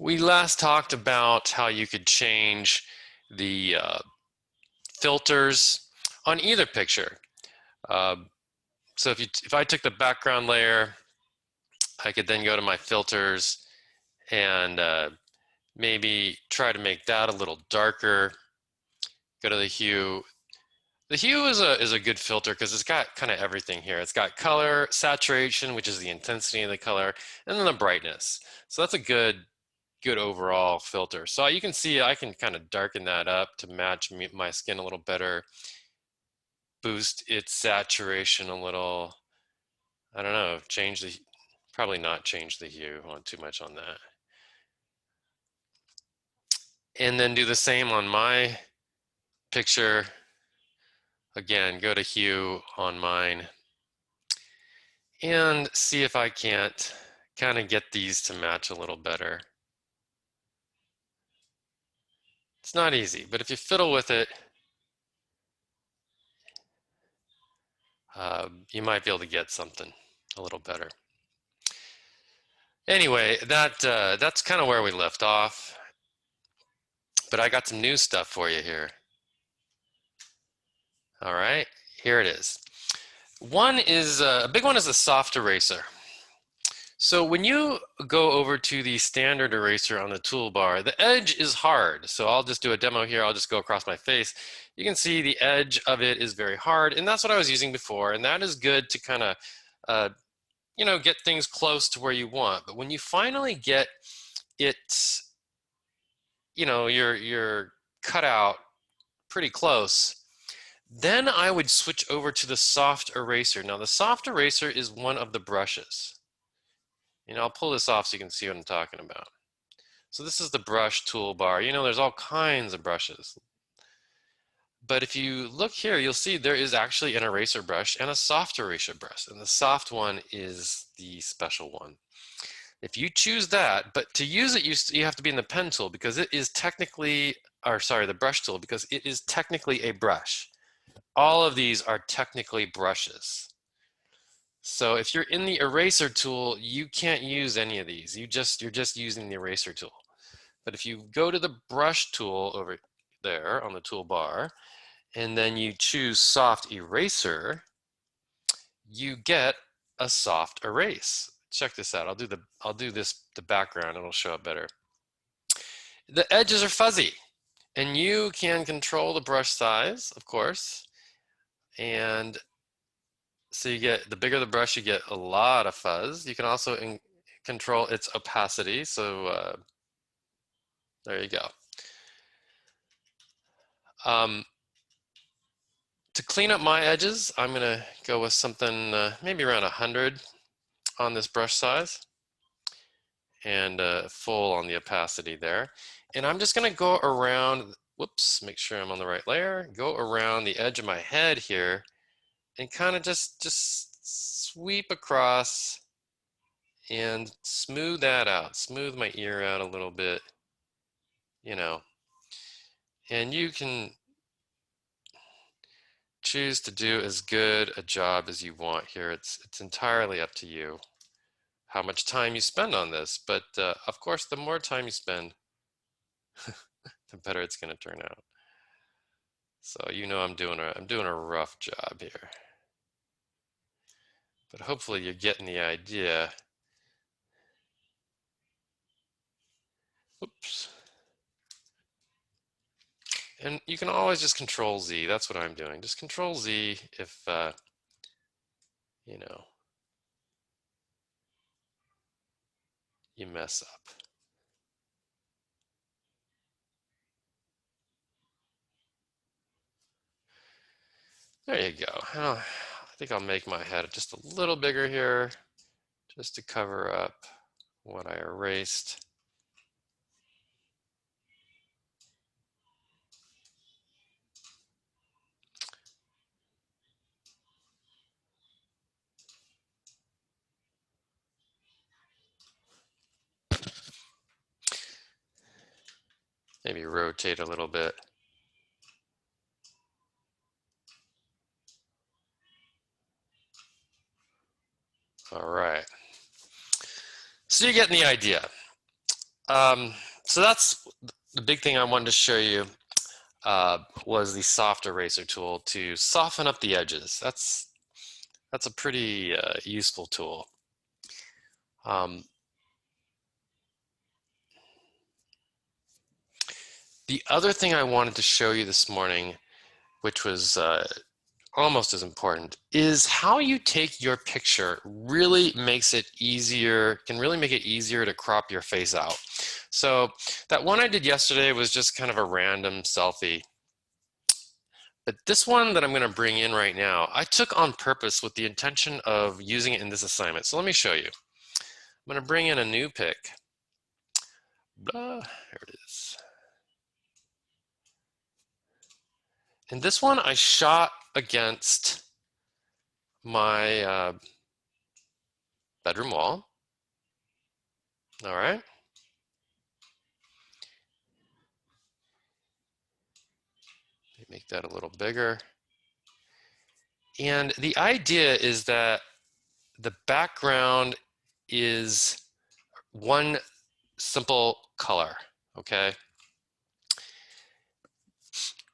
We last talked about how you could change the filters on either picture. Uh, so if I took the background layer, I could then go to my filters and maybe try to make that a little darker. Go to the hue. The hue is a good filter because it's got kind of everything here. It's got color, saturation, which is the intensity of the color, and then the brightness. So that's a good overall filter. So you can see I can kind of darken that up to match my skin a little better, boost its saturation a little. I don't know, probably not change the hue on too much on that. And then do the same on my picture. Again, go to hue on mine and see if I can't kind of get these to match a little better. It's not easy, but if you fiddle with it, you might be able to get something a little better. Anyway, that's kind of where we left off, but I got some new stuff for you here. All right, here it is. A big one is a soft eraser. So when you go over to the standard eraser on the toolbar, the edge is hard. So I'll just do a demo here. I'll just go across my face. You can see the edge of it is very hard, and that's what I was using before, and that is good to kind of get things close to where you want. But when you finally get it, you're cut out pretty close, then I would switch over to the soft eraser. Now the soft eraser is one of the brushes. I'll pull this off so you can see what I'm talking about. So this is the brush toolbar. There's all kinds of brushes. But if you look here, you'll see there is actually an eraser brush and a soft eraser brush. And the soft one is the special one. If you choose that, but to use it, you have to be in the pen tool because it is technically, or sorry, the brush tool, because it is technically a brush. All of these are technically brushes. So if you're in the eraser tool, you can't use any of these. You're just using the eraser tool. But if you go to the brush tool over there on the toolbar, and then you choose soft eraser, you get a soft erase. Check this out. I'll do the background, it'll show up better. The edges are fuzzy, and you can control the brush size, of course. And so the bigger the brush, you get a lot of fuzz. You can also control its opacity. So there you go. To clean up my edges, I'm gonna go with something maybe around 100 on this brush size and full on the opacity there. And I'm just gonna go around, whoops, make sure I'm on the right layer, go around the edge of my head here and kind of just sweep across and smooth that out, smooth my ear out a little bit, and you can choose to do as good a job as you want here. It's entirely up to you how much time you spend on this, but of course the more time you spend, the better it's going to turn out. So I'm doing a rough job here, but hopefully you're getting the idea. Oops. And you can always just Control Z. That's what I'm doing. Just Control Z if you mess up. There you go. I think I'll make my head just a little bigger here, just to cover up what I erased. Maybe rotate a little bit. All right. So you're getting the idea. So that's the big thing I wanted to show you was the soft eraser tool to soften up the edges. That's a pretty useful tool. The other thing I wanted to show you this morning, which was almost as important, is how you take your picture really makes it easier, can really make it easier to crop your face out. So that one I did yesterday was just kind of a random selfie. But this one that I'm going to bring in right now, I took on purpose with the intention of using it in this assignment. So let me show you. I'm going to bring in a new pic. Blah, there it is. And this one I shot against my bedroom wall. All right. Make that a little bigger. And the idea is that the background is one simple color, okay?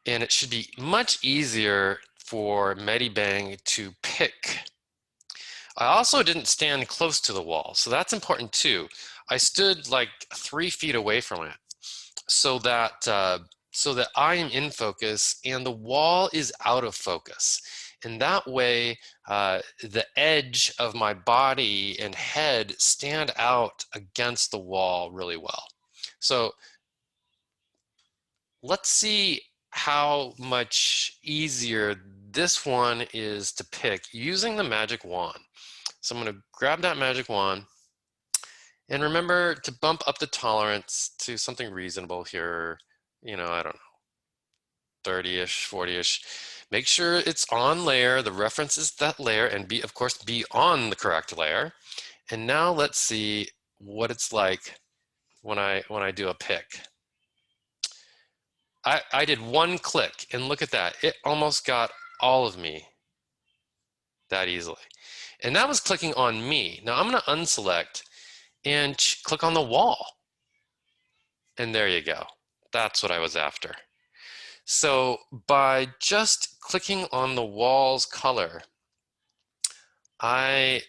And it should be much easier for Medibang to pick. I also didn't stand close to the wall, so that's important too. I stood like 3 feet away from it so that I am in focus and the wall is out of focus. And that way, the edge of my body and head stand out against the wall really well. So let's see how much easier this one is to pick using the magic wand. So I'm going to grab that magic wand and remember to bump up the tolerance to something reasonable here. You know, I don't know, 30-ish, 40-ish. Make sure it's on layer, the reference is that layer, and be, of course, be on the correct layer. And now let's see what it's like when I do a pick. I did one click, and look at that. It almost got all of me that easily. And that was clicking on me. Now I'm going to unselect and click on the wall. And there you go. That's what I was after. So by just clicking on the wall's color, I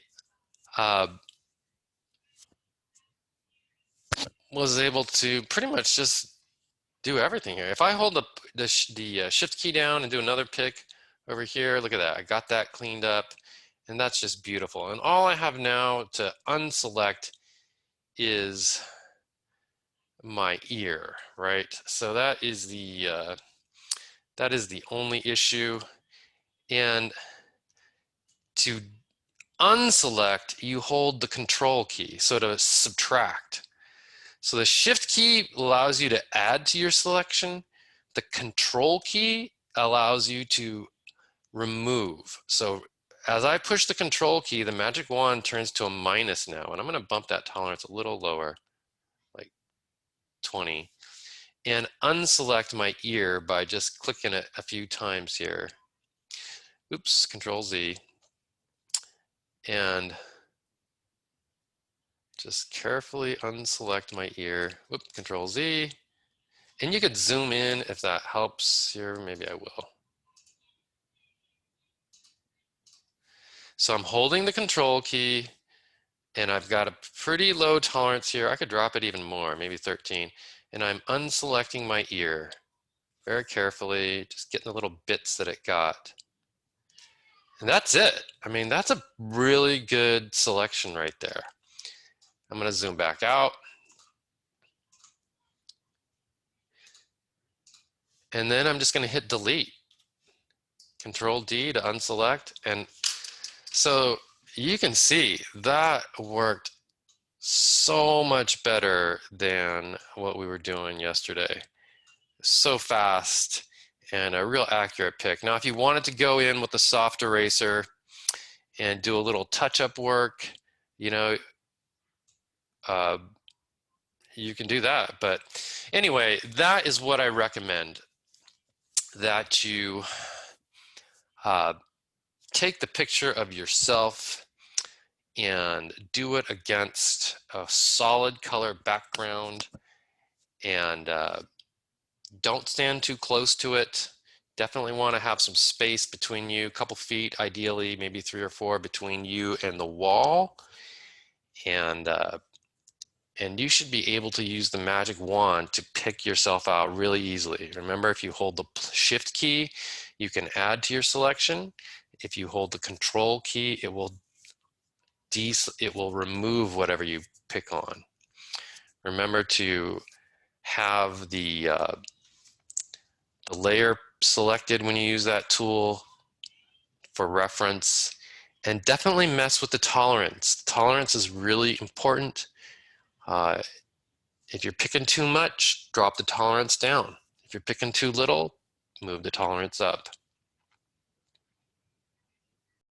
was able to pretty much just do everything here. If I hold the shift key down and do another pick over here, look at that. I got that cleaned up, and that's just beautiful. And all I have now to unselect is my ear, right? So that is the only issue. And to unselect, you hold the control key. So to subtract. So the shift key allows you to add to your selection. The control key allows you to remove. So as I push the control key, the magic wand turns to a minus now. And I'm going to bump that tolerance a little lower, like 20. And unselect my ear by just clicking it a few times here. Oops, Control Z. And just carefully unselect my ear. Whoop, Control Z. And you could zoom in if that helps here. Maybe I will. So I'm holding the control key and I've got a pretty low tolerance here. I could drop it even more, maybe 13. And I'm unselecting my ear very carefully, just getting the little bits that it got. And that's it. I mean, that's a really good selection right there. I'm going to zoom back out. And then I'm just going to hit delete. Control D to unselect. And so you can see that worked so much better than what we were doing yesterday. So fast and a real accurate pick. Now, if you wanted to go in with a soft eraser and do a little touch-up work, you know, you can do that. But anyway, that is what I recommend, that you take the picture of yourself and do it against a solid color background, and don't stand too close to it. Definitely want to have some space between you, a couple feet, ideally maybe 3 or 4 between you and the wall. And you should be able to use the magic wand to pick yourself out really easily. Remember, if you hold the shift key, you can add to your selection. If you hold the control key, it will remove whatever you pick on. Remember to have the layer selected when you use that tool for reference, and definitely mess with the tolerance. The tolerance is really important. If you're picking too much, drop the tolerance down. If you're picking too little, move the tolerance up.